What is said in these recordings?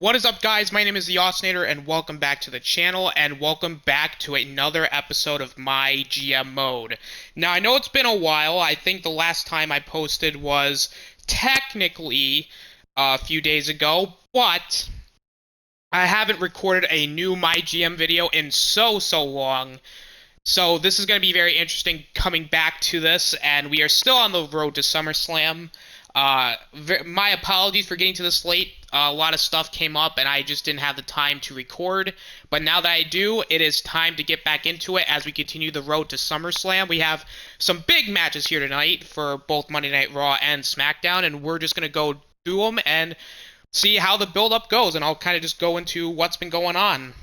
What is up, guys? My name is the Osinator, and welcome back to the channel, and welcome back to another episode of My GM Mode. Now, I know it's been a while. I think the last time I posted was technically a few days ago, but I haven't recorded a new My GM video in so long. So this is going to be very interesting coming back to this, and we are still on the road to Summerslam. My apologies for getting to this late. A lot of stuff came up, and I just didn't have the time to record. But now that I do, it is time to get back into it as we continue the road to SummerSlam. We have some big matches here tonight for both Monday Night Raw and SmackDown, and we're just going to go through them and see how the build-up goes, and I'll kind of just go into what's been going on.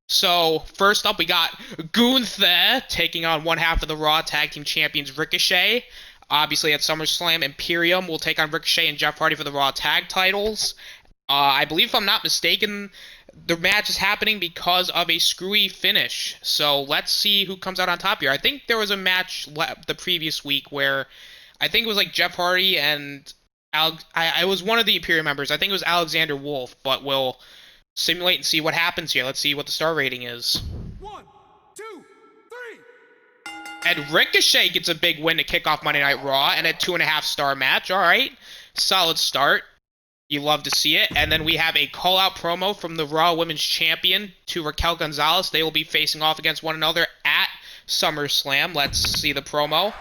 So, first up, we got Gunther taking on one half of the Raw Tag Team Champions Ricochet. Obviously, at SummerSlam, Imperium will take on Ricochet and Jeff Hardy for the Raw Tag titles. I believe, if I'm not mistaken, the match is happening because of a screwy finish. So, let's see who comes out on top here. I think there was a match the previous week where I think it was like Jeff Hardy and I was one of the Imperium members. I think it was Alexander Wolf, but we'll simulate and see what happens here. Let's see what the star rating is. 1, 2, 3. And Ricochet gets a big win to kick off Monday Night Raw and a 2.5-star match. All right, solid start. You love to see it. And then we have a call-out promo from the Raw Women's Champion to Raquel Gonzalez. They will be facing off against one another at SummerSlam. Let's see the promo.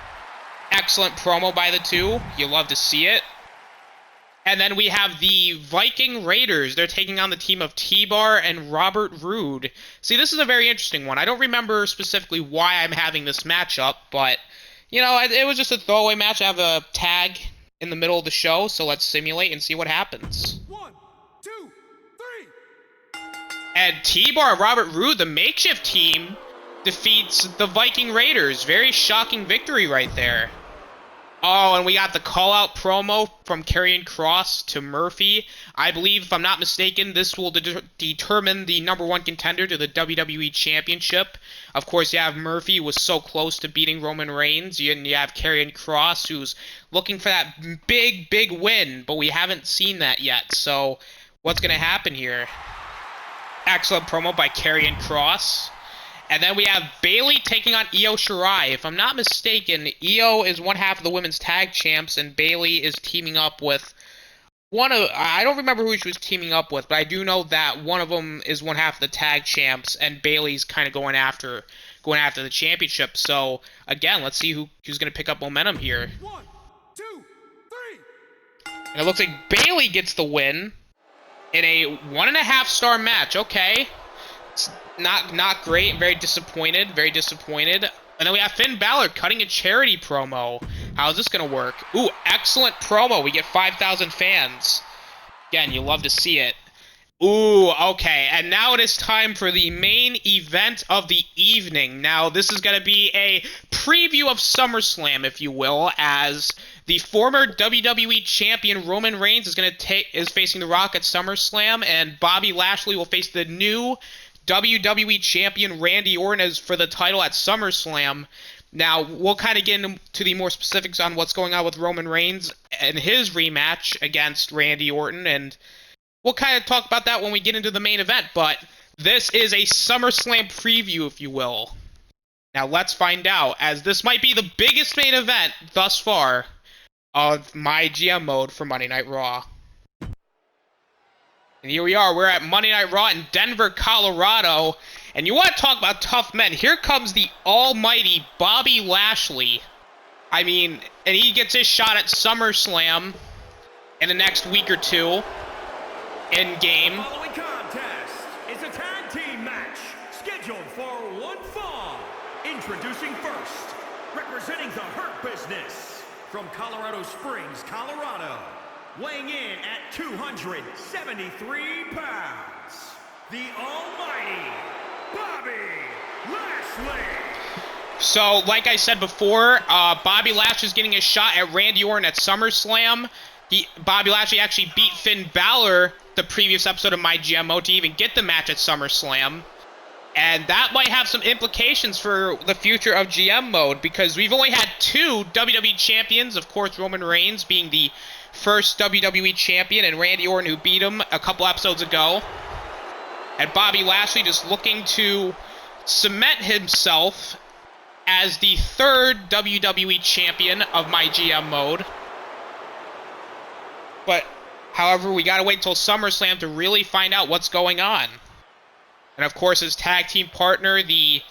Excellent promo by the two. You love to see it. And then we have the Viking Raiders. They're taking on the team of T-Bar and Robert Roode. See, this is a very interesting one. I don't remember specifically why I'm having this matchup, but, you know, it was just a throwaway match. I have a tag in the middle of the show, so let's simulate and see what happens. 1, 2, 3. And T-Bar and Robert Roode, the makeshift team, defeats the Viking Raiders. Very shocking victory right there. Oh, and we got the call-out promo from Karrion Kross to Murphy. I believe, if I'm not mistaken, this will determine the #1 contender to the WWE Championship. Of course, you have Murphy, who was so close to beating Roman Reigns. You have Karrion Kross, who's looking for that big win, but we haven't seen that yet. So, what's going to happen here? Excellent promo by Karrion Kross. And then we have Bayley taking on Io Shirai. If I'm not mistaken, Io is one half of the women's tag champs, and Bayley is teaming up with I don't remember who she was teaming up with, but I do know that one of them is one half of the tag champs, and Bayley's kind of going after the championship. So, again, let's see who's going to pick up momentum here. 1, 2, 3. And it looks like Bayley gets the win in a 1.5-star match. Okay. It's not great. Very disappointed. And then we have Finn Balor cutting a charity promo. How's this going to work? Ooh, excellent promo. We get 5,000 fans. Again, you love to see it. Ooh, okay. And now it is time for the main event of the evening. Now, this is going to be a preview of SummerSlam, if you will, as the former WWE Champion Roman Reigns is facing The Rock at SummerSlam, and Bobby Lashley will face the new WWE Champion Randy Orton for the title at SummerSlam. Now, we'll kind of get into the more specifics on what's going on with Roman Reigns and his rematch against Randy Orton, and we'll kind of talk about that when we get into the main event, but this is a SummerSlam preview, if you will. Now, let's find out, as this might be the biggest main event thus far of My GM Mode for Monday Night Raw. And here we are, we're at Monday Night Raw in Denver, Colorado. And you want to talk about tough men. Here comes the almighty Bobby Lashley. I mean, and he gets his shot at SummerSlam in the next week or two. In-game. The following contest is a tag team match scheduled for one fall. Introducing first, representing the Hurt Business from Colorado Springs, Colorado. Weighing in at 273 pounds, the almighty Bobby Lashley. So, like I said before, Bobby Lashley's getting a shot at Randy Orton at SummerSlam. Bobby Lashley actually beat Finn Balor the previous episode of My GMO to even get the match at SummerSlam. And that might have some implications for the future of GM mode, because we've only had two WWE champions, of course Roman Reigns being the first WWE Champion, and Randy Orton, who beat him a couple episodes ago. And Bobby Lashley just looking to cement himself as the third WWE Champion of MyGM mode. But, however, we gotta wait till SummerSlam to really find out what's going on. And of course, his tag team partner, the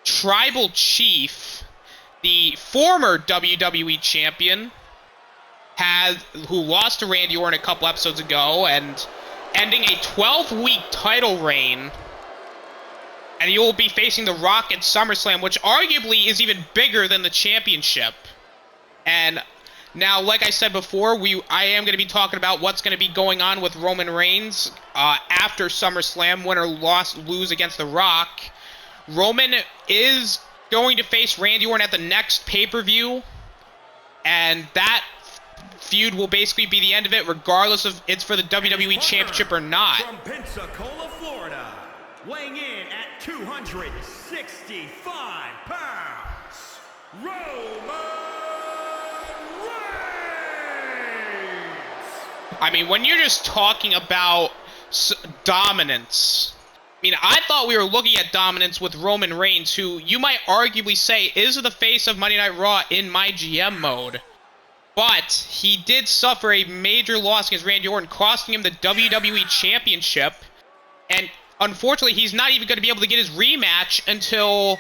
Tribal Chief, the former WWE Champion, who lost to Randy Orton a couple episodes ago, and ending a 12-week title reign. And he will be facing The Rock at SummerSlam, which arguably is even bigger than the championship. And now, like I said before, I am going to be talking about what's going to be going on with Roman Reigns after SummerSlam, win or lose against The Rock. Roman is going to face Randy Orton at the next pay-per-view, and that feud will basically be the end of it, regardless of it's for the WWE Championship or not. From Pensacola, Florida, weighing in at 265 pounds, Roman Reigns! I mean, when you're just talking about dominance, I mean, I thought we were looking at dominance with Roman Reigns, who you might arguably say is the face of Monday Night Raw in MyGM mode. But he did suffer a major loss against Randy Orton, costing him the WWE Championship. And unfortunately, he's not even going to be able to get his rematch until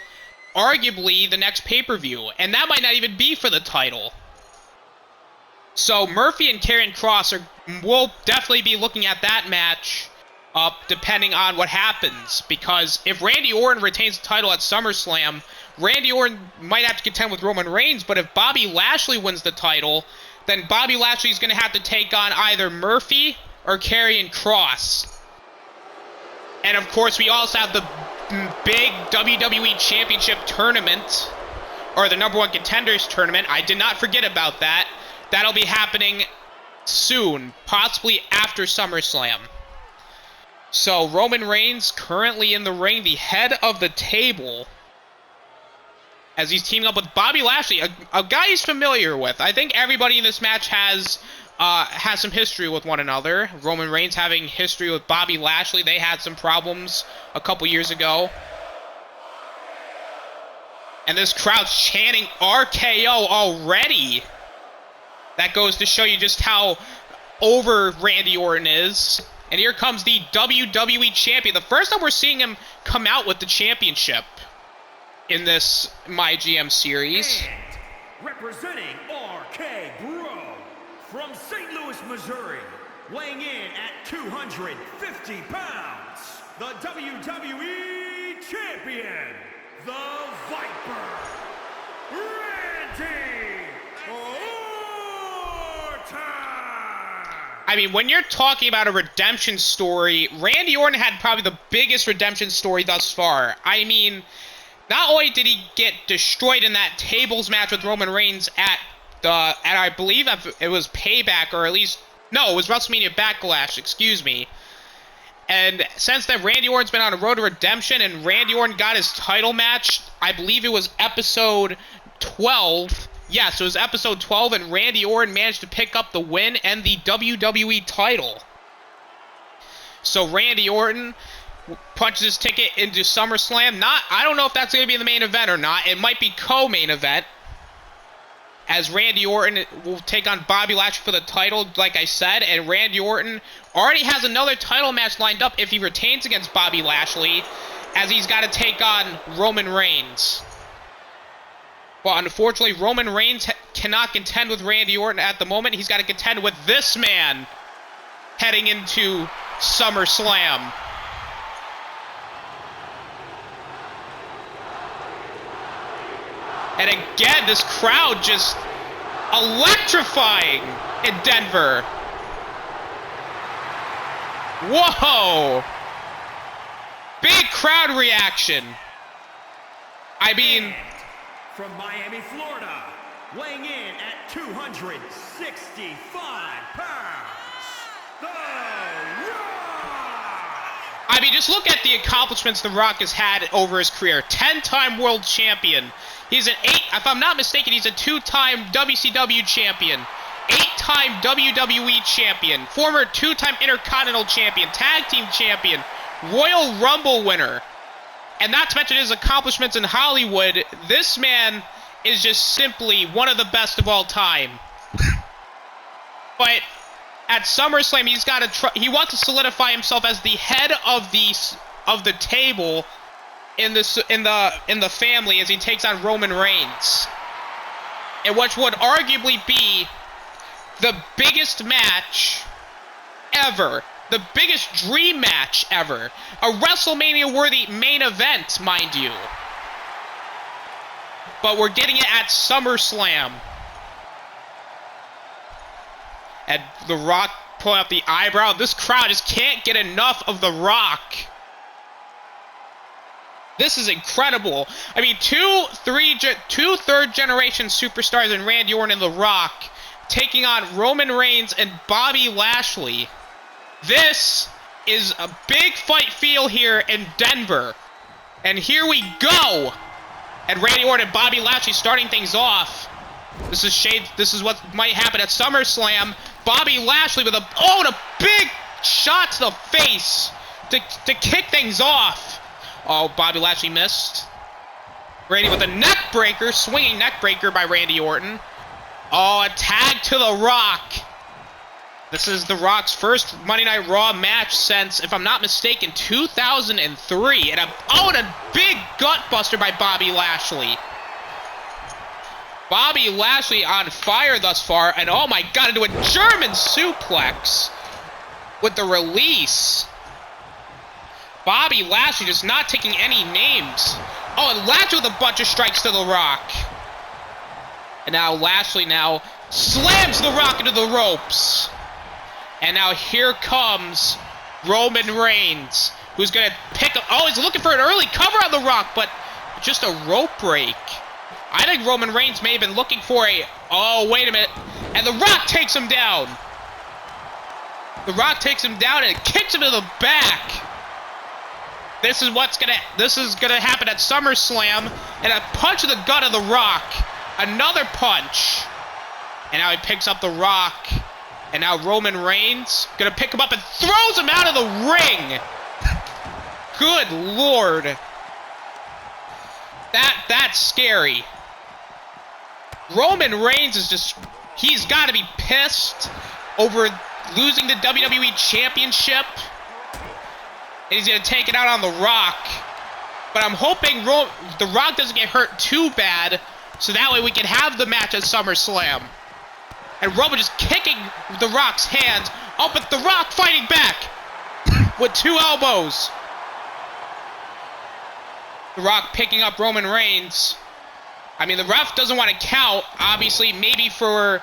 arguably the next pay-per-view. And that might not even be for the title. So Murphy and Karrion Kross will definitely be looking at that match depending on what happens. Because if Randy Orton retains the title at SummerSlam, Randy Orton might have to contend with Roman Reigns, but if Bobby Lashley wins the title, then Bobby Lashley is going to have to take on either Murphy or Karrion Kross. And of course, we also have the big WWE Championship tournament, or the number one contenders tournament. I did not forget about that. That'll be happening soon, possibly after SummerSlam. So Roman Reigns currently in the ring, the head of the table, as he's teaming up with Bobby Lashley, a guy he's familiar with. I think everybody in this match has some history with one another. Roman Reigns having history with Bobby Lashley. They had some problems a couple years ago. And this crowd's chanting RKO already. That goes to show you just how over Randy Orton is. And here comes the WWE Champion. The first time we're seeing him come out with the championship in this MyGM series. And representing RK Bro from St. Louis, Missouri, weighing in at 250 pounds, the WWE Champion, the Viper, Randy Orton! I mean, when you're talking about a redemption story, Randy Orton had probably the biggest redemption story thus far. I mean, not only did he get destroyed in that tables match with Roman Reigns at I believe it was Payback, or at least, no, it was WrestleMania Backlash, excuse me. And since then, Randy Orton's been on a road to redemption, and Randy Orton got his title match, I believe it was episode 12. Yes, it was episode 12, and Randy Orton managed to pick up the win and the WWE title. So Randy Orton punches his ticket into SummerSlam. I don't know if that's going to be the main event or not. It might be co-main event, as Randy Orton will take on Bobby Lashley for the title, like I said, and Randy Orton already has another title match lined up if he retains against Bobby Lashley, as he's got to take on Roman Reigns. Well, unfortunately, Roman Reigns cannot contend with Randy Orton at the moment. He's got to contend with this man heading into SummerSlam. And again, this crowd just electrifying in Denver. Whoa! Big crowd reaction. I mean, from Miami, Florida, weighing in at 265 pounds, The Rock! I mean, just look at the accomplishments The Rock has had over his career. 10-time world champion. He's if I'm not mistaken, he's a 2-time WCW champion. 8-time WWE Champion, former 2-time Intercontinental Champion, Tag Team Champion, Royal Rumble winner. And not to mention his accomplishments in Hollywood, this man is just simply one of the best of all time. But at SummerSlam, he wants to solidify himself as the head of the table in the family as he takes on Roman Reigns, and which would arguably be the biggest match ever, the biggest dream match ever, a WrestleMania-worthy main event, mind you. But we're getting it at SummerSlam. And The Rock pulling up the eyebrow. This crowd just can't get enough of The Rock. This is incredible. I mean, two third-generation superstars in Randy Orton and The Rock taking on Roman Reigns and Bobby Lashley. This is a big fight feel here in Denver. And here we go. And Randy Orton and Bobby Lashley starting things off. This is what might happen at SummerSlam. Bobby Lashley with a big shot to the face to kick things off. Oh, Bobby Lashley missed. Randy with a neck breaker, swinging neck breaker by Randy Orton. Oh, a tag to The Rock. This is The Rock's first Monday Night Raw match since, if I'm not mistaken, 2003. And a big gut buster by Bobby Lashley. Bobby Lashley on fire thus far, and oh my god, into a German suplex with the release. Bobby Lashley just not taking any names. Oh, and Lashley with a bunch of strikes to The Rock. And now Lashley slams The Rock into the ropes. And now here comes Roman Reigns, who's going to pick up... Oh, he's looking for an early cover on The Rock, but just a rope break. I think Roman Reigns may have been looking for a... Oh, wait a minute. And The Rock takes him down. The Rock takes him down and kicks him to the back. This is gonna happen at SummerSlam. And a punch to the gut of The Rock. Another punch. And now he picks up The Rock. And now Roman Reigns gonna pick him up and throws him out of the ring. Good Lord. That's scary. Roman Reigns is he's got to be pissed over losing the WWE Championship. And he's going to take it out on The Rock. But I'm hoping The Rock doesn't get hurt too bad, so that way we can have the match at SummerSlam. And Roman just kicking The Rock's hands. Oh, but The Rock fighting back with 2 elbows. The Rock picking up Roman Reigns. I mean, the ref doesn't want to count, obviously, maybe for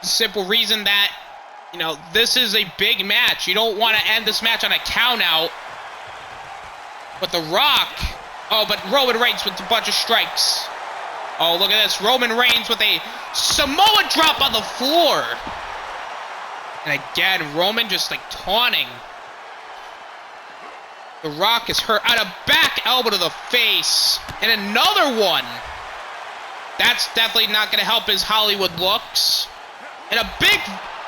the simple reason that, you know, this is a big match. You don't want to end this match on a count out. But The Rock... Oh, but Roman Reigns with a bunch of strikes. Oh, look at this. Roman Reigns with a Samoa drop on the floor. And again, Roman just, like, taunting. The Rock is hurt. On a back elbow to the face. And another one. That's definitely not going to help his Hollywood looks. And a big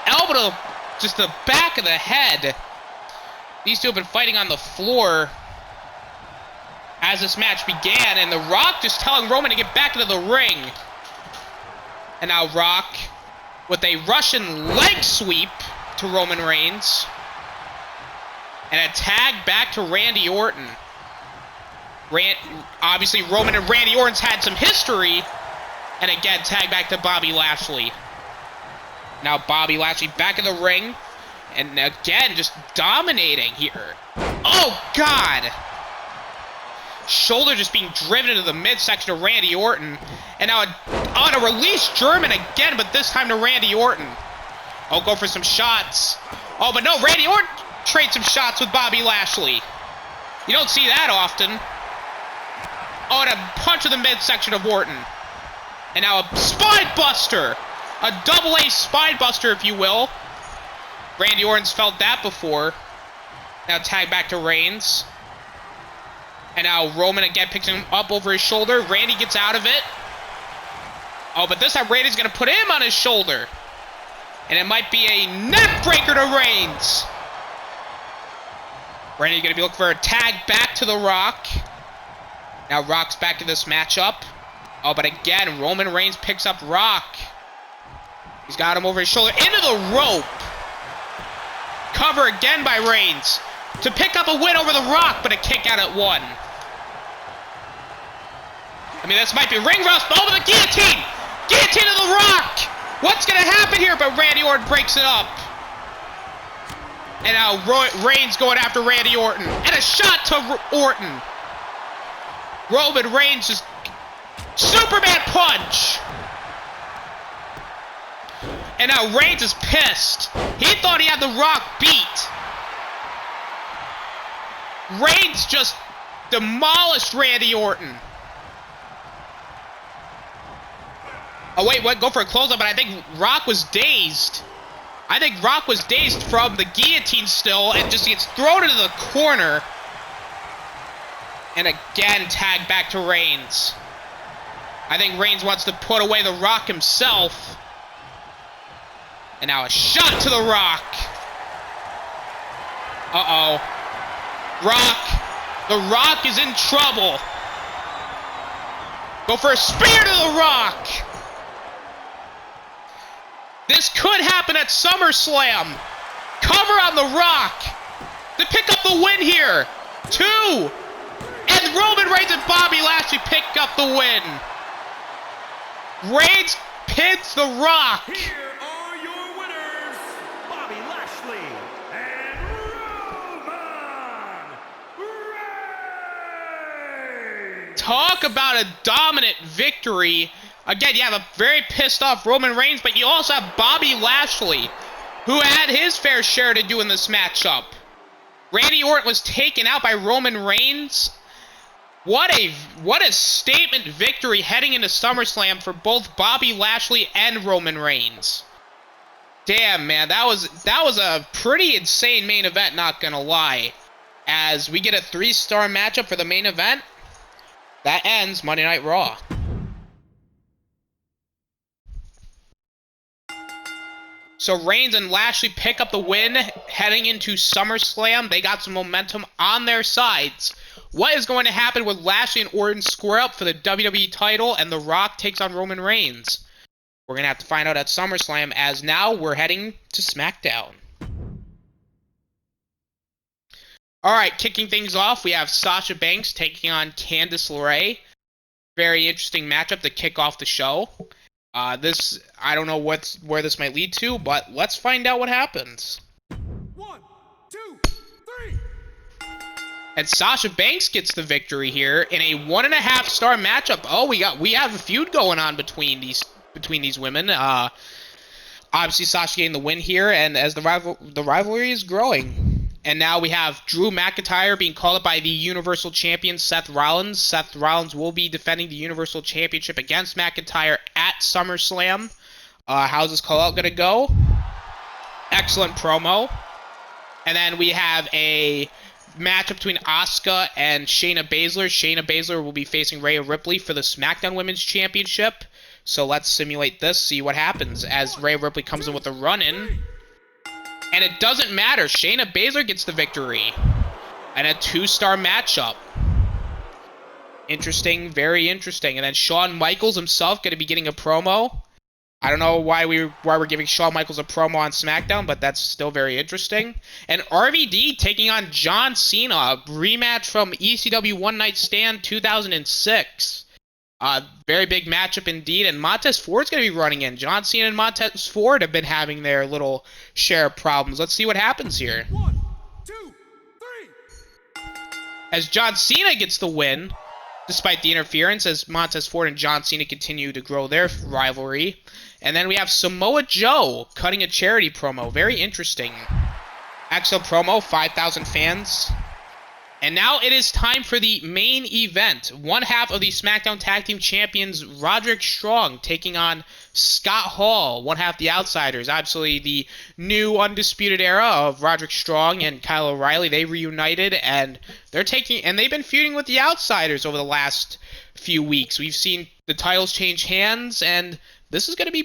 elbow to just the back of the head. These two have been fighting on the floor as this match began. And The Rock just telling Roman to get back into the ring. And now Rock with a Russian leg sweep to Roman Reigns. And a tag back to Randy Orton. Obviously, Roman and Randy Orton's had some history. And again, tag back to Bobby Lashley. Now Bobby Lashley back in the ring. And again, just dominating here. Oh, God! Shoulder just being driven into the midsection of Randy Orton. And now on a release German again, but this time to Randy Orton. Oh, go for some shots. Oh, but no, Randy Orton trades some shots with Bobby Lashley. You don't see that often. Oh, and a punch to the midsection of Orton. And now a spine buster. A double-A spine buster, if you will. Randy Orton's felt that before. Now tag back to Reigns. And now Roman again picks him up over his shoulder. Randy gets out of it. Oh, but this time Randy's going to put him on his shoulder. And it might be a neck breaker to Reigns. Randy going to be looking for a tag back to The Rock. Now Rock's back in this matchup. Oh, but again, Roman Reigns picks up Rock. He's got him over his shoulder. Into the rope. Cover again by Reigns. To pick up a win over The Rock, but a kick out at 1. I mean, this might be ring rust. Oh, the guillotine! Guillotine to The Rock! What's going to happen here? But Randy Orton breaks it up. And now Reigns going after Randy Orton. And a shot to Orton. Roman Reigns just Superman punch. And now Reigns is pissed. He thought he had The Rock beat. Reigns just demolished Randy Orton. Oh, wait, what? Go for a close-up, but I think Rock was dazed. I think Rock was dazed from the guillotine still and just gets thrown into the corner. And again, tag back to Reigns. I think Reigns wants to put away The Rock himself. And now a shot to The Rock. Uh-oh. The Rock is in trouble. Go for a spear to The Rock. This could happen at SummerSlam. Cover on The Rock to pick up the win here. 2. And Roman Reigns and Bobby Lashley pick up the win. Reigns pins The Rock. Here are your winners, Bobby Lashley and Roman Reigns. Talk about a dominant victory. Again, you have a very pissed off Roman Reigns, but you also have Bobby Lashley, who had his fair share to do in this matchup. Randy Orton was taken out by Roman Reigns. What a statement victory heading into SummerSlam for both Bobby Lashley and Roman Reigns. Damn, man, that was a pretty insane main event, not gonna lie. As we get a 3-star matchup for the main event, that ends Monday Night Raw. So Reigns and Lashley pick up the win heading into SummerSlam. They got some momentum on their sides. What is going to happen with Lashley and Orton square up for the WWE title and The Rock takes on Roman Reigns? We're going to have to find out at SummerSlam, as now we're heading to Smackdown. Alright, kicking things off, we have Sasha Banks taking on Candice LeRae. Very interesting matchup to kick off the show. I don't know where this might lead to, but let's find out what happens. 1, 2, 3. And Sasha Banks gets the victory here in a 1.5-star matchup. Oh, we have a feud going on between these women. Obviously Sasha getting the win here, and as the rivalry is growing. And now we have Drew McIntyre being called up by the Universal Champion Seth Rollins. Seth Rollins will be defending the Universal Championship against McIntyre at SummerSlam. How's this call-out going to go? Excellent promo. And then we have a matchup between Asuka and Shayna Baszler. Shayna Baszler will be facing Rhea Ripley for the SmackDown Women's Championship. So let's simulate this, see what happens as Rhea Ripley comes in with a run-in. And it doesn't matter. Shayna Baszler gets the victory. And a 2-star matchup. Interesting, very interesting. And then Shawn Michaels himself going to be getting a promo. I don't know why we're giving Shawn Michaels a promo on SmackDown, but that's still very interesting. And RVD taking on John Cena, a rematch from ECW One Night Stand 2006. Very big matchup indeed, and Montez Ford's going to be running in. John Cena and Montez Ford have been having their little share of problems. Let's see what happens here. 1, 2, 3. As John Cena gets the win, despite the interference, as Montez Ford and John Cena continue to grow their rivalry. And then we have Samoa Joe cutting a charity promo. Very interesting. Excellent promo, 5,000 fans. And now it is time for the main event. One half of the SmackDown Tag Team Champions, Roderick Strong, taking on Scott Hall, one half the Outsiders. Absolutely the new Undisputed Era of Roderick Strong and Kyle O'Reilly. They reunited, and they've been feuding with the Outsiders over the last few weeks. We've seen the titles change hands, and this is going to be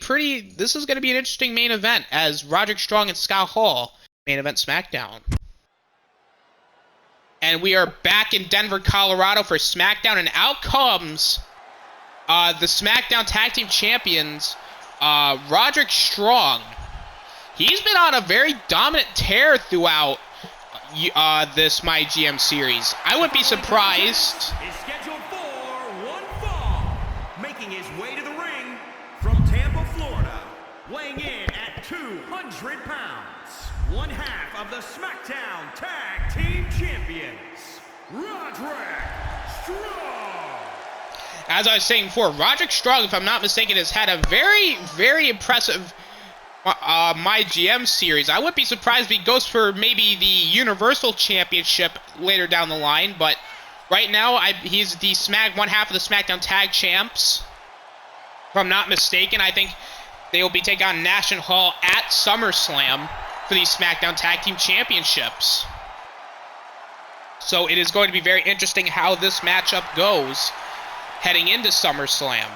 an interesting main event as Roderick Strong and Scott Hall main event SmackDown. And we are back in Denver, Colorado for SmackDown, and out comes the SmackDown Tag Team Champions, Roderick Strong. He's been on a very dominant tear throughout this MyGM series. I wouldn't be surprised. Is scheduled for one fall, making his way to the ring from Tampa, Florida, weighing in at 200 pounds, one half of the SmackDown Tag Team Champions, Roderick Strong. As I was saying before, Roderick Strong, if I'm not mistaken, has had a very, very impressive MyGM series. I wouldn't be surprised if he goes for maybe the Universal Championship later down the line, but right now he's the one half of the SmackDown Tag Champs. If I'm not mistaken, I think they will be taking on Nash and Hall at SummerSlam for the SmackDown Tag Team Championships. So it is going to be very interesting how this matchup goes heading into SummerSlam.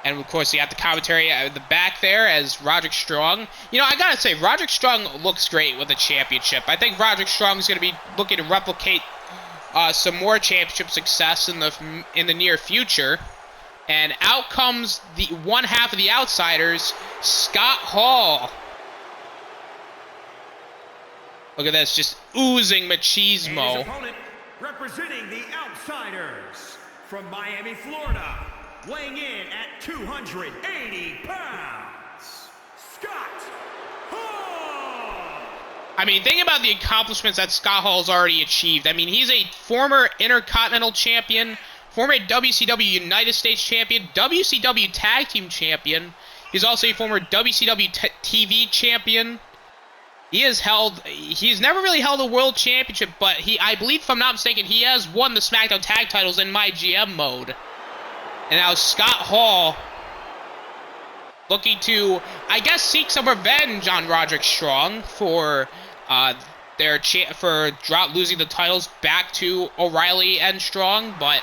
And, of course, you have the commentary at the back there as Roderick Strong. You know, I gotta say, Roderick Strong looks great with a championship. I think Roderick Strong is going to be looking to replicate some more championship success in the near future. And out comes the one half of the Outsiders, Scott Hall. Look at this, just oozing machismo. And his opponent, representing the Outsiders from Miami, Florida, weighing in at 280 pounds, Scott Hall. I mean, think about the accomplishments that Scott Hall's already achieved. I mean, he's a former Intercontinental Champion, former WCW United States Champion, WCW Tag Team Champion. He's also a former WCW TV Champion. He's never really held a World Championship, but I believe, if I'm not mistaken, he has won the SmackDown Tag titles in MyGM mode. And now Scott Hall looking to, I guess, seek some revenge on Roderick Strong for losing the titles back to O'Reilly and Strong. But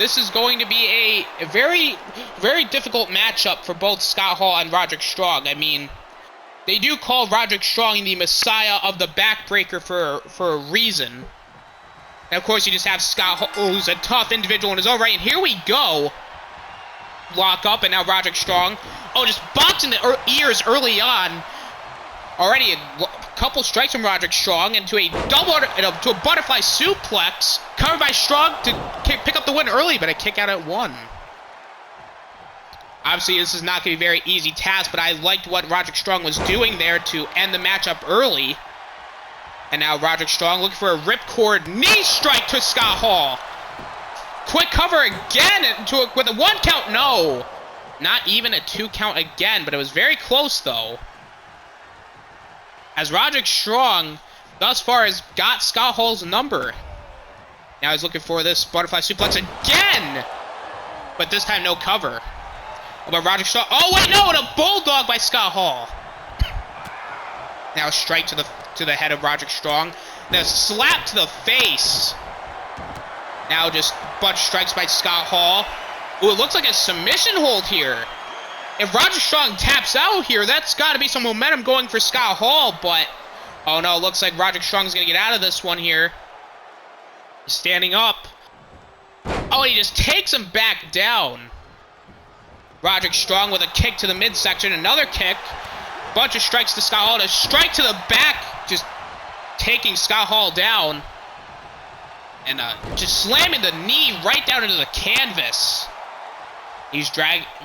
this is going to be a very, very difficult matchup for both Scott Hall and Roderick Strong. I mean, they do call Roderick Strong the Messiah of the backbreaker for a reason. And of course, you just have Scott Hall, who's a tough individual in his own right. And here we go. Lock up, and now Roderick Strong. Oh, just boxing the ears early on. Already a couple strikes from Roderick Strong into a butterfly suplex. Covered by Strong to pick up the win early, but a kick out at one. Obviously, this is not going to be a very easy task, but I liked what Roderick Strong was doing there to end the matchup early. And now Roderick Strong looking for a ripcord knee strike to Scott Hall. Quick cover again with a one count. No, not even a two count again, but it was very close though. As Roderick Strong thus far has got Scott Hall's number. Now he's looking for this butterfly suplex again, but this time no cover. But Roderick Strong. Oh wait, no, and a bulldog by Scott Hall. Now a strike to the head of Roderick Strong. Then a slap to the face. Now just bunch strikes by Scott Hall. Ooh, it looks like a submission hold here. If Roderick Strong taps out here, that's got to be some momentum going for Scott Hall, but oh no, it looks like Roderick Strong is going to get out of this one here. He's standing up. Oh, he just takes him back down. Roderick Strong with a kick to the midsection, another kick. Bunch of strikes to Scott Hall. A strike to the back, just taking Scott Hall down. And just slamming the knee right down into the canvas.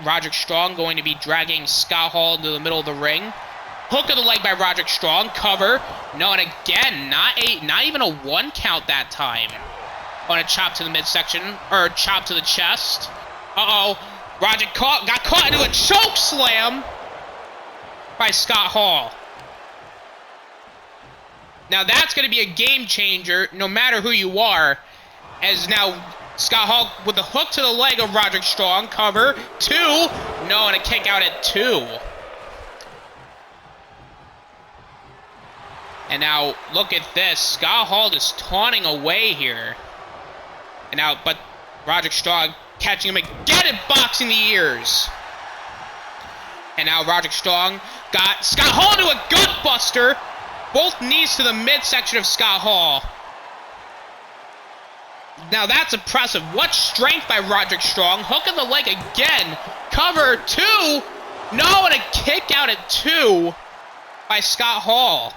Roderick Strong going to be dragging Scott Hall into the middle of the ring. Hook of the leg by Roderick Strong. Cover. No, and again, not even a one count that time. On a chop to the midsection, or chop to the chest. Uh-oh. Roderick got caught into a choke slam by Scott Hall. Now that's going to be a game changer, no matter who you are. As now Scott Hall with the hook to the leg of Roderick Strong. Cover. Two. No, and a kick out at two. And now look at this. Scott Hall just taunting away here. And now, but Roderick Strong catching him again and boxing the ears. And now Roderick Strong got Scott Hall into a gut buster. Both knees to the midsection of Scott Hall. Now that's impressive. What strength by Roderick Strong. Hook in the leg again. Cover 2. No, and a kick out at 2 by Scott Hall.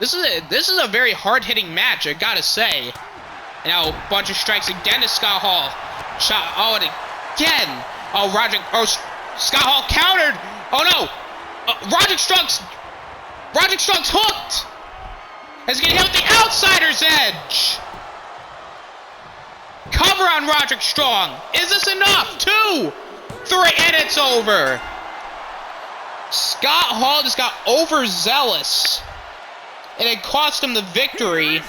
This is a very hard-hitting match, I gotta say. And now a bunch of strikes again to Scott Hall. Shot. Oh, and again. Oh, Roderick. Oh, Scott Hall countered. Oh no. Roderick Strong's hooked. He's gonna hit with the outsider's edge. Cover on Roderick Strong. Is this enough? 2, 3, and it's over. Scott Hall just got overzealous, and it cost him the victory.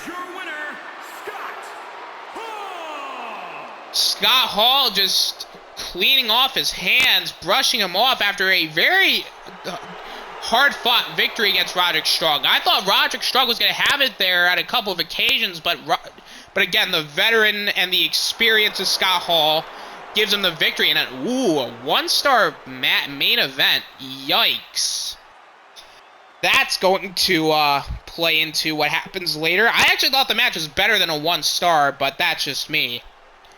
Scott Hall just cleaning off his hands, brushing him off after a very hard-fought victory against Roderick Strong. I thought Roderick Strong was going to have it there at a couple of occasions, but again, the veteran and the experience of Scott Hall gives him the victory. And a one-star main event. Yikes. That's going to play into what happens later. I actually thought the match was better than a 1-star, but that's just me.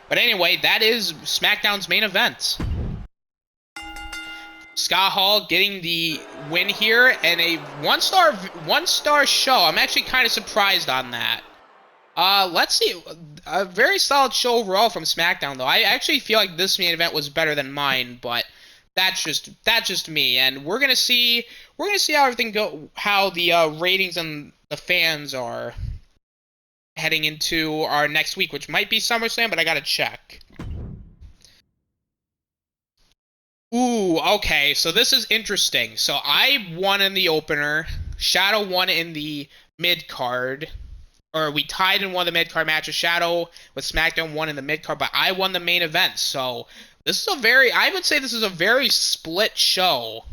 But anyway, that is SmackDown's main event. Scott Hall getting the win here, and a one-star show. I'm actually kind of surprised on that. Let's see. A very solid show overall from SmackDown, though. I actually feel like this main event was better than mine, but that's just me. And we're gonna see how everything how the ratings and the fans are heading into our next week, which might be SummerSlam, but I gotta check. Ooh, okay, so this is interesting. So I won in the opener, Shadow won in the mid-card, or we tied in one of the mid-card matches. Shadow with SmackDown won in the mid-card, but I won the main event. So this is I would say this is a very split show,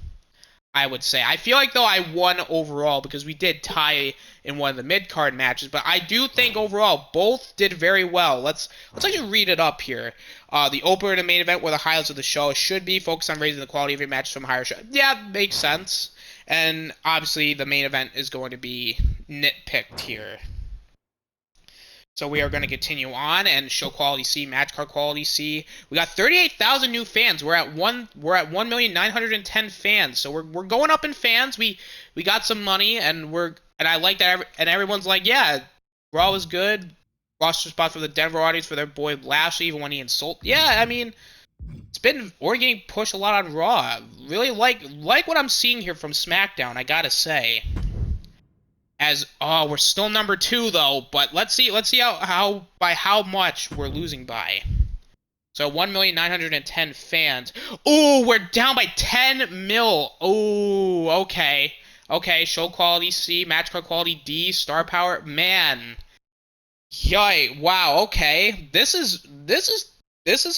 I would say. I feel like, though, I won overall because we did tie in one of the mid-card matches, but I do think overall both did very well. Let's actually read it up here. The opener and the main event were the highlights of the show. It should be focused on raising the quality of your matches from higher show. Yeah, makes sense. And obviously the main event is going to be nitpicked here. So we are going to continue on and show quality C, match card quality C. We got 38,000 new fans. We're at 1,910,000 fans. So we're going up in fans. We got some money, and I like that. And everyone's like, yeah, Raw was good. Roster spot for the Denver audience for their boy Lashley, even when he insulted. Yeah, I mean, we're getting pushed a lot on Raw. Really like what I'm seeing here from SmackDown, I gotta say. We're still number 2 though, but let's see how by how much we're losing by. So 1,910,000 fans. Ooh, we're down by 10 mil. Ooh, okay. Okay, show quality C, match card quality D, star power. Man. Yay, wow, okay. This is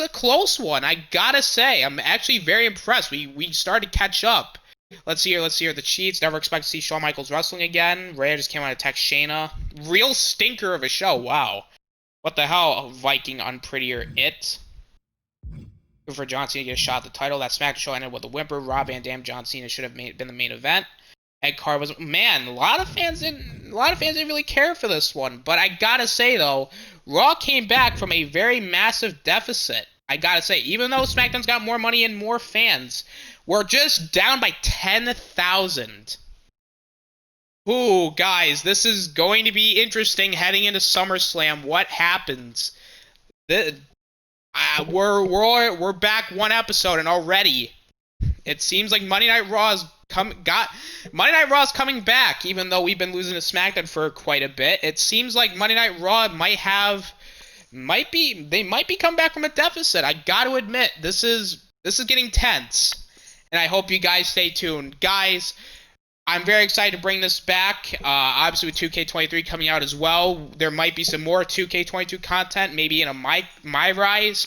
a close one, I gotta say. I'm actually very impressed. We started to catch up. Let's see here. The Chiefs. Never expect to see Shawn Michaels wrestling again. Rhea just came out to text Shayna. Real stinker of a show. Wow. What the hell? Viking unprettier it. Good for John Cena to get a shot at the title. That SmackDown show ended with a whimper. Rob Van Dam, John Cena should have been the main event. Ed Carr was, man, a lot of fans didn't really care for this one. But I gotta say though, Raw came back from a very massive deficit. I gotta say, even though SmackDown's got more money and more fans, we're just down by 10,000. Ooh, guys, this is going to be interesting heading into SummerSlam. What happens? We're back one episode, and already it seems like Monday Night Raw's Monday Night Raw's coming back, even though we've been losing to SmackDown for quite a bit. It seems like Monday Night Raw might be come back from a deficit. I got to admit, this is getting tense. And I hope you guys stay tuned. Guys, I'm very excited to bring this back. Obviously with 2K23 coming out as well. There might be some more 2K22 content, maybe in a My Rise.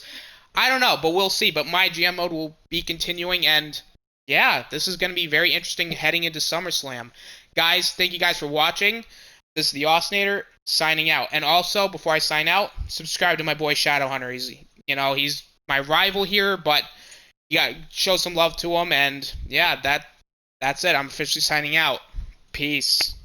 I don't know, but we'll see. But MyGM mode will be continuing, and yeah, this is going to be very interesting heading into SummerSlam. Guys, thank you guys for watching. This is the Osnator signing out. And also, before I sign out, subscribe to my boy Shadowhunter. He's my rival here, but you got show some love to him. And yeah, that's it. I'm officially signing out. Peace.